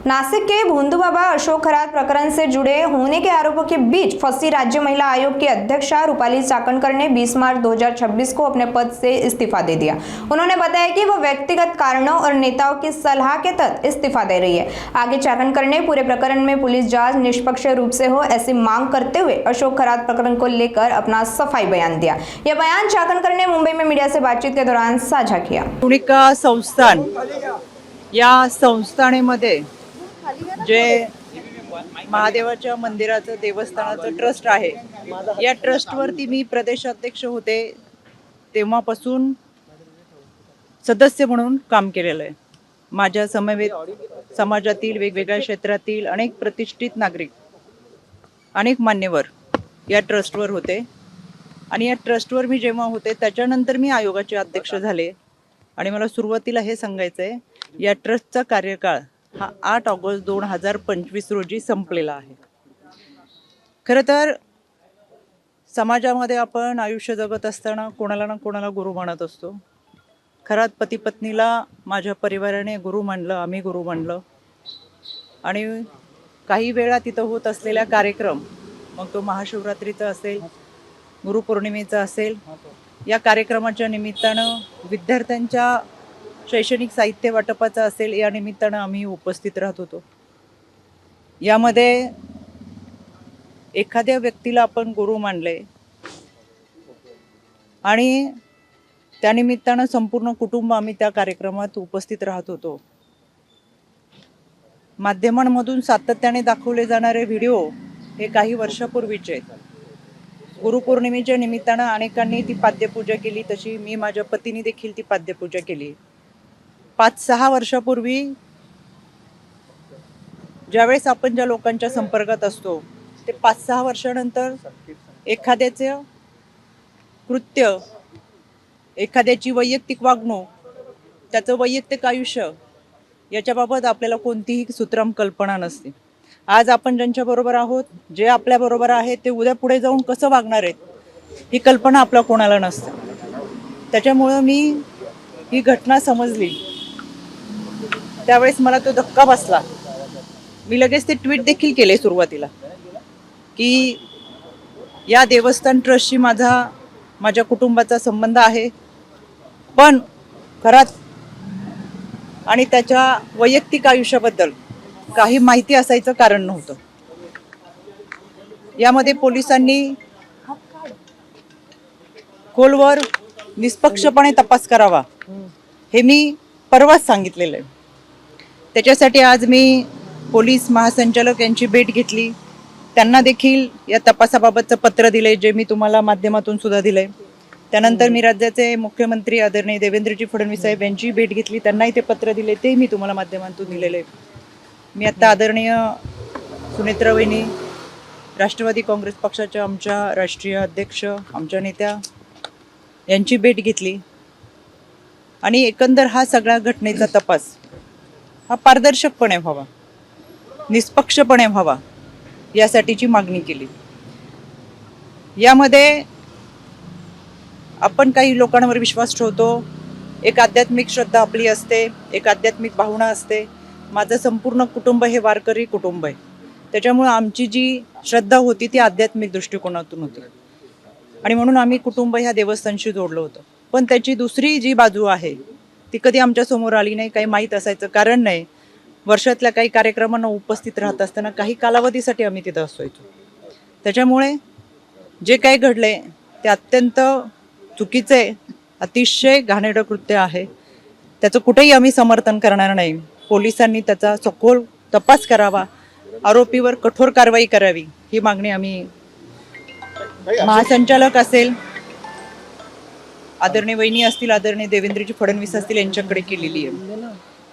नासिक के भोंदूबाबा अशोक खरात प्रकरण से जुड़े होने के आरोपों के बीच फंसी राज्य महिला आयोग की अध्यक्षा रूपाली चाकणकर ने 20 मार्च 2026 को अपने पद से इस्तीफा दे दिया। उन्होंने बताया कि वह व्यक्तिगत कारणों और नेताओं की सलाह के तहत इस्तीफा दे रही है। आगे चाकणकर ने पूरे प्रकरण में पुलिस जांच निष्पक्ष रूप से हो ऐसी मांग करते हुए अशोक खरात प्रकरण को लेकर अपना सफाई बयान दिया। यह बयान चाकणकर ने मुंबई में मीडिया से बातचीत के दौरान साझा किया। पुणिका संस्थान या संस्थानेमध्ये जे महादेवाच्या मंदिराचं देवस्थानाचं ट्रस्ट आहे, या ट्रस्टवरती मी प्रदेशाध्यक्ष होते तेव्हापासून सदस्य म्हणून काम केलेलं आहे। माझ्या समवेत समाजातील वेगवेगळ्या क्षेत्रातील अनेक प्रतिष्ठित नागरिक, अनेक मान्यवर या ट्रस्टवर होते आणि या ट्रस्टवर मी जेव्हा होते त्याच्यानंतर मी आयोगाचे अध्यक्ष झाले आणि मला सुरुवातीला हे सांगायचं आहे, या ट्रस्टचा कार्यकाळ हा 8 ऑगस्ट 2025 रोजी संपलेला आहे। खरं तर समाजामध्ये आपण आयुष्य जगत असताना कोणाला ना कोणाला गुरु मानत असतो। खरात पती पत्नीला माझ्या परिवाराने गुरु मानलं, आम्ही गुरु मानलं आणि काही वेळा तिथं होत असलेला कार्यक्रम, मग तो महाशिवरात्रीचा असेल, गुरुपौर्णिमेचा असेल, या कार्यक्रमाच्या निमित्तानं विद्यार्थ्यांच्या शैक्षणिक साहित्य वाटपाचा असेल, या निमित्तानं आम्ही उपस्थित राहत होतो। यामध्ये एखाद्या व्यक्तीला आपण गुरु मानले आणि त्या निमित्तानं संपूर्ण कुटुंब आम्ही त्या कार्यक्रमात उपस्थित राहत होतो। माध्यमांमधून सातत्याने दाखवले जाणारे व्हिडिओ हे काही वर्षापूर्वीचे आहेत। गुरुपौर्णिमेच्या निमित्तानं अनेकांनी ती पाद्यपूजा केली, तशी मी माझ्या पतीने देखील ती पाद्यपूजा केली। 5-6 वर्षापूर्वी ज्यावेळेस आपण ज्या लोकांच्या संपर्कात असतो ते 5-6 वर्षानंतर एखाद्याचे कृत्य, एखाद्याची वैयक्तिक वागणूक, त्याचं वैयक्तिक आयुष्य याच्याबाबत आपल्याला कोणतीही सुत्राम कल्पना नसते। आज आपण ज्यांच्याबरोबर आहोत, जे आपल्याबरोबर आहेत, ते उद्या पुढे जाऊन कसं वागणार आहेत ही कल्पना आपल्या कोणाला नसते। त्याच्यामुळं मी ही घटना समजली त्यावेळेस मला तो धक्का बसला। मी लगेच ते ट्विट देखील केले सुरुवातीला की या देवस्थान ट्रस्टशी माझ्या कुटुंबाचा संबंध आहे, पण खरात आणि त्याच्या वैयक्तिक आयुष्याबद्दल काही माहिती असायचं कारण नव्हतं। यामध्ये पोलिसांनी खोलवर निष्पक्षपणे तपास करावा हे मी परवाच सांगितलेलं आहे। त्याच्यासाठी आज मी पोलीस महासंचालक यांची भेट घेतली, त्यांना देखील या तपासाबाबतचं पत्र दिले, जे मी तुम्हाला माध्यमातून सुद्धा दिले। त्यानंतर मी राज्याचे मुख्यमंत्री आदरणीय देवेंद्रजी फडणवीस साहेब यांची भेट घेतली, त्यांनाही ते पत्र दिले, ते मी तुम्हाला माध्यमातून दिलेले। मी आता आदरणीय सुनेत्रा वहिनी, राष्ट्रवादी काँग्रेस पक्षाच्या आमच्या राष्ट्रीय अध्यक्ष, आमच्या नेत्या यांची भेट घेतली आणि एकंदर हा सगळ्या घटनेचा तपास हा पारदर्शकपणे व्हावा, निष्पक्षपणे व्हावा यासाठीची मागणी केली। यामध्ये आपण काही लोकांवर विश्वास ठेवतो, एक आध्यात्मिक श्रद्धा आपली असते, एक आध्यात्मिक भावना असते। माझं संपूर्ण कुटुंब हे वारकरी कुटुंब आहे, त्याच्यामुळे आमची जी श्रद्धा होती ती आध्यात्मिक दृष्टिकोनातून होती आणि म्हणून आम्ही कुटुंब ह्या देवस्थानशी जोडलं होतं। पण त्याची दुसरी जी बाजू आहे ती कधी आमच्या समोर आली नाही, काही माहीत असायचं कारण नाही। वर्षातल्या काही कार्यक्रमांना उपस्थित राहत असताना काही कालावधीसाठी आम्ही तिथं असायचो। त्याच्यामुळे जे काही घडले ते अत्यंत चुकीचे, अतिशय घाणेरडं कृत्य आहे। त्याचं कुठेही आम्ही समर्थन करणार नाही। पोलिसांनी त्याचा सखोल तपास करावा, आरोपीवर कठोर कारवाई करावी ही मागणी आम्ही महासंचालक असेल, आदरणीय वहिनी असतील, आदरणीय देवेंद्रजी फडणवीस असतील यांच्याकडे केलेली आहे।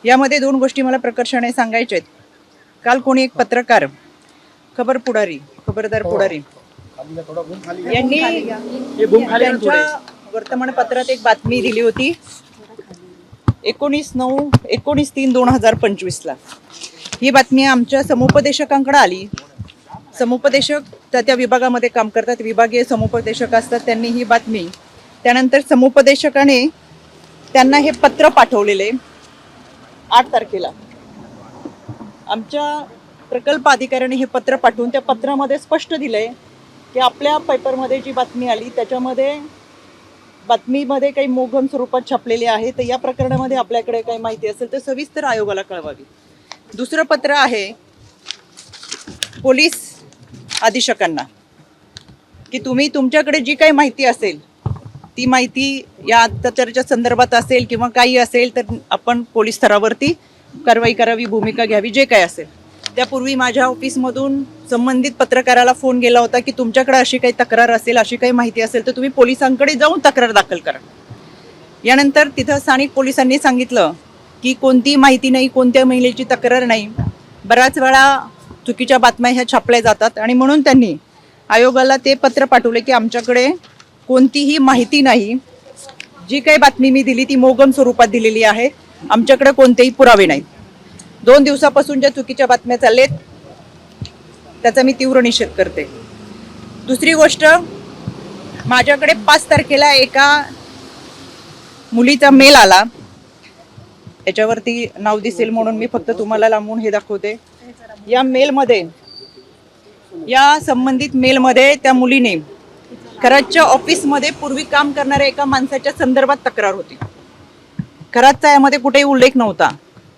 यामध्ये 2 गोष्टी मला प्रकर्षाने सांगायच्या आहेत। काल कोणी एक पत्रकार, खबरदार पुढारी यांनी त्यांच्या वर्तमानपत्रात एक बातमी दिली होती 19/3/2025 ला। ही बातमी आमच्या समुपदेशकांकडे आली। समुपदेशक त्या विभागामध्ये काम करतात, विभागीय समुपदेशक असतात, त्यांनी ही बातमी, त्यानंतर समुपदेशकाने त्यांना हे पत्र पाठवलेले 8 तारखेला आमच्या प्रकल्प अधिकाऱ्याने हे पत्र पाठवून त्या पत्रामध्ये स्पष्ट दिलंय की आपल्या पेपरमध्ये जी बातमी आली त्याच्यामध्ये बातमीमध्ये काही मोघम स्वरूपात छापलेली आहे, तर या प्रकरणामध्ये आपल्याकडे काही माहिती असेल तर सविस्तर आयोगाला कळवावी. दुसरं पत्र आहे पोलीस अधीक्षकांना की तुम्ही तुमच्याकडे जी काही माहिती असेल ती माहिती या अत्याचाराच्या संदर्भात असेल किंवा काही असेल तर आपण पोलीस स्तरावरती कारवाई करावी, भूमिका घ्यावी, जे काही असेल. त्यापूर्वी माझ्या ऑफिसमधून संबंधित पत्रकाराला फोन गेला होता की तुमच्याकडे अशी काही तक्रार असेल, अशी काही माहिती असेल तर तुम्ही पोलिसांकडे जाऊन तक्रार दाखल करा. यानंतर तिथं स्थानिक पोलिसांनी सांगितलं की कोणती माहिती नाही, कोणत्या महिलेची तक्रार नाही. बऱ्याच वेळा चुकीच्या बातम्या ह्या छापल्या जातात आणि म्हणून त्यांनी आयोगाला ते पत्र पाठवले की आमच्याकडे कोणतीही माहिती नाही, जी काही बातमी मी दिली ती मोगम स्वरूपात दिलेली आहे, आमच्याकडे कोणतेही पुरावे नाहीत. 2 दिवसापासून ज्या चुकीच्या बातम्या चाललेत त्याचा मी तीव्र निषेध करते. दुसरी गोष्ट, माझ्याकडे 5 तारखेला एका मुलीचा मेल आला, याच्यावरती नाव दिसेल म्हणून मी फक्त तुम्हाला लांबून हे दाखवते. या संबंधित मेलमध्ये त्या मुलीने खरातच्या ऑफिसमध्ये पूर्वी काम करणाऱ्या एका माणसाच्या संदर्भात तक्रार होती. खरातचा यामध्ये कुठेही उल्लेख नव्हता.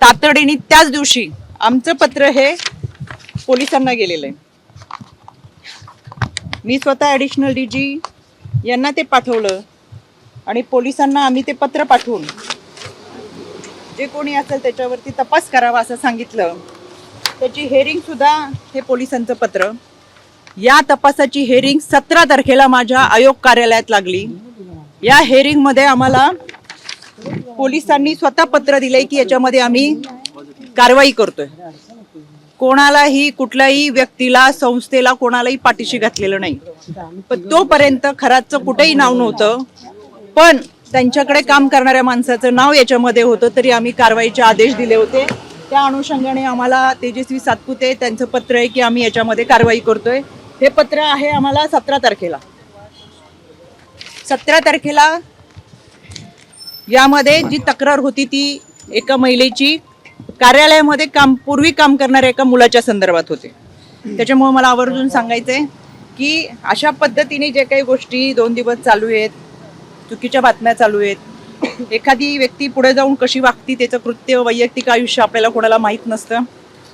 तातडीने त्याच दिवशी आमचं पत्र हे पोलिसांना गेलेलं आहे. मी स्वतः ॲडिशनल DG यांना ते पाठवलं आणि पोलिसांना आम्ही ते पत्र पाठवून जे कोणी असेल त्याच्यावरती तपास करावा असं सांगितलं. त्याची हेअरिंग सुद्धा हे पोलिसांचं पत्र. या तपासाची हेअरिंग 17 तारखेला माझ्या आयोग कार्यालयात लागली. या हेअरिंगमध्ये आम्हाला पोलिसांनी स्वतः पत्र दिलंय की याच्यामध्ये आम्ही कारवाई करतोय. कोणालाही, कुठल्याही व्यक्तीला, संस्थेला, कोणालाही पाठीशी घातलेलं नाही. पण तोपर्यंत खरातचं कुठेही नाव नव्हतं, पण त्यांच्याकडे काम करणाऱ्या माणसाचं नाव याच्यामध्ये होतं, तरी आम्ही कारवाईचे आदेश दिले होते. त्या अनुषंगाने आम्हाला तेजस्वी सातपुते त्यांचं पत्र आहे की आम्ही याच्यामध्ये कारवाई करतोय. हे पत्र आहे आम्हाला 17 तारखेला. 17 तारखेला यामध्ये जी तक्रार होती ती एका महिलेची कार्यालयामध्ये पूर्वी काम करणाऱ्या एका मुलाच्या संदर्भात होते. त्याच्यामुळे मला आवर्जून सांगायचंय की अशा पद्धतीने जे काही गोष्टी 2 दिवस चालू आहेत, चुकीच्या बातम्या चालू आहेत, एखादी व्यक्ती पुढे जाऊन कशी वागती, त्याचं कृत्य, वैयक्तिक आयुष्य आपल्याला कोणाला माहीत नसतं.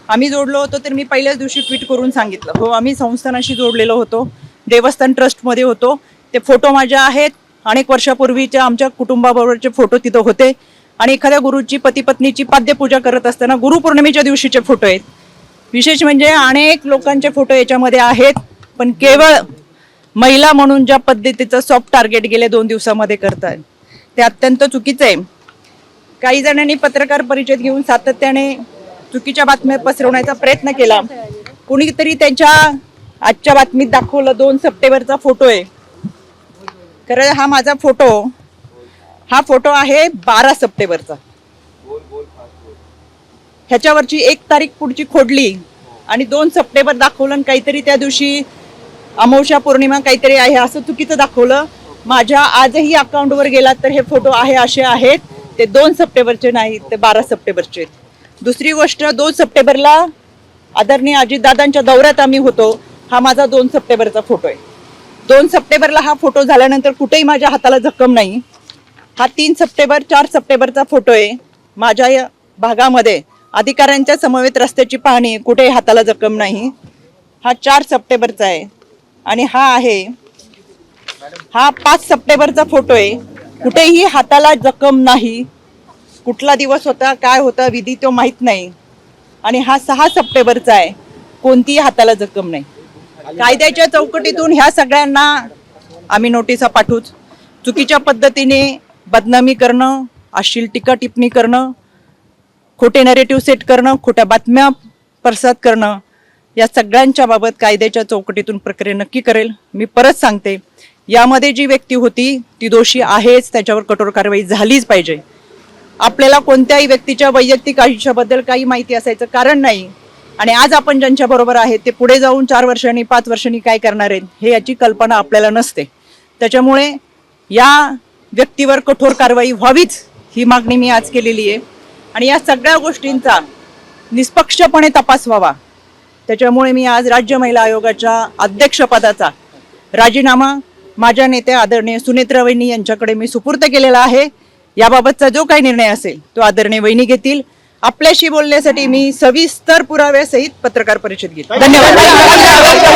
आम्ही जोडलो होतो तर मी पहिल्याच दिवशी ट्विट करून सांगितलं, हो आम्ही संस्थानाशी जोडलेलो होतो, देवस्थान ट्रस्टमध्ये होतो. ते फोटो माझ्या आहेत. अनेक वर्षापूर्वीच्या आमच्या कुटुंबाबरोबरचे फोटो तिथं होते आणि एखाद्या गुरुची, पती पत्नीची पाद्यपूजा करत असताना गुरुपौर्णिमेच्या दिवशीचे फोटो आहेत. विशेष म्हणजे अनेक लोकांचे फोटो याच्यामध्ये आहेत, पण केवळ महिला म्हणून ज्या पद्धतीचं सॉफ्ट टार्गेट गेले 2 दिवसामध्ये करतात ते अत्यंत चुकीचं आहे. काही जणांनी पत्रकार परिषद घेऊन सातत्याने चुकीच्या बातम्या पसरवण्याचा प्रयत्न केला. कुणीतरी त्यांच्या आजच्या बातमीत दाखवलं 2 सप्टेंबरचा फोटो आहे. खरं हा माझा हा फोटो आहे 12 सप्टेंबरचा. ह्याच्यावरची 1 तारीख पुढची खोडली आणि 2 सप्टेंबर दाखवलं आणि काहीतरी त्या दिवशी अमावस्या पौर्णिमा काहीतरी आहे असं चुकीचं दाखवलं. माझ्या आजही अकाउंटवर गेला तर हे फोटो असे आहेत, ते 2 सप्टेंबरचे नाहीत, ते 12 सप्टेंबरचे. दुसरी गोष्ट, 2 सप्टेंबरला आदरणीय अजितदादांच्या दौऱ्यात आम्ही होतो. हा माझा 2 सप्टेंबरचा फोटो आहे. 2 सप्टेंबरला हा फोटो झाल्यानंतर कुठेही माझ्या हाताला जखम नाही. हा 3 सप्टेंबर 4 सप्टेंबरचा फोटो आहे. माझ्या या भागामध्ये अधिकाऱ्यांच्या समवेत रस्त्याची पाहणी, कुठेही हाताला जखम नाही. हा 4 सप्टेंबरचा आहे. आणि हा 5 सप्टेंबरचा फोटो आहे. कुठेही हाताला जखम नाही. कुठला दिवस होता, काय होता, विधी तो माहीत नाही. आणि हा 6 सप्टेंबरचा आहे. कोणतीही हाताला जखम नाही. कायद्याच्या चौकटीतून ह्या सगळ्यांना आम्ही नोटिसा पाठवूच. चुकीच्या पद्धतीने बदनामी करणं, अश्लील टीका टिप्पणी करणं, खोटे नरेटिव्ह सेट करणं, खोट्या बातम्या प्रसाद करणं, या सगळ्यांच्या बाबत कायद्याच्या चौकटीतून प्रक्रिया नक्की करेल. मी परत सांगते, यामध्ये जी व्यक्ती होती ती दोषी आहेच, त्याच्यावर कठोर कारवाई झालीच पाहिजे. आपल्याला कोणत्याही व्यक्तीच्या वैयक्तिक आयुष्याबद्दल काही माहिती असायचं कारण नाही. आणि आज आपण ज्यांच्या बरोबर आहेत ते पुढे जाऊन 4 वर्षांनी 5 वर्षांनी काय करणार आहेत हे याची कल्पना आपल्याला नसते. त्याच्यामुळे या व्यक्तीवर कठोर कारवाई व्हावीच ही मागणी मी आज केलेली आहे. आणि या सगळ्या गोष्टींचा निष्पक्षपणे तपास व्हावा, त्याच्यामुळे मी आज राज्य महिला आयोगाच्या अध्यक्षपदाचा राजीनामा माझ्या नेत्या आदरणीय सुनेत्रा वहिनी यांच्याकडे मी सुपूर्द केलेला आहे. याबाबतचा जो काही निर्णय असेल तो आदरणीय वहिनी घेतील. आपल्याशी बोलण्यासाठी मी सविस्तर पुराव्यासहित पत्रकार परिषद घेईल. धन्यवाद.